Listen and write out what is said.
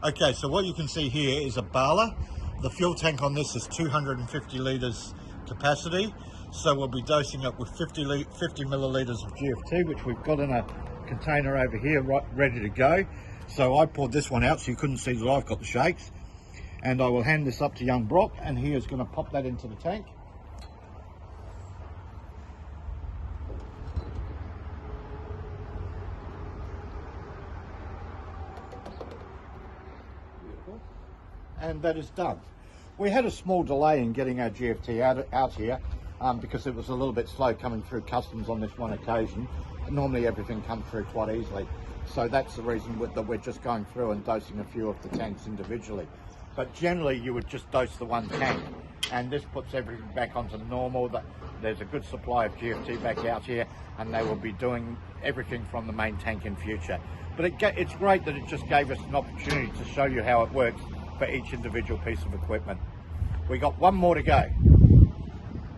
Okay, so what you can see here is a Ballard. The fuel tank on this is 250 litres capacity. So we'll be dosing it with 50 millilitres of GFT, which we've got in a container over here, right, ready to go. So I poured this one out so you couldn't see that I've got the shakes. And I will hand this up to young Brock, and he is going to pop that into the tank. And that is done. We had a small delay in getting our GFT out here because it was a little bit slow coming through customs on this one occasion. Normally everything comes through quite easily. So that's the reason that we're just going through and dosing a few of the tanks individually. But generally you would just dose the one tank, and this puts everything back onto normal. There's a good supply of GFT back out here, and they will be doing everything from the main tank in future. But it's great that it just gave us an opportunity to show you how it works for each individual piece of equipment. We got one more to go.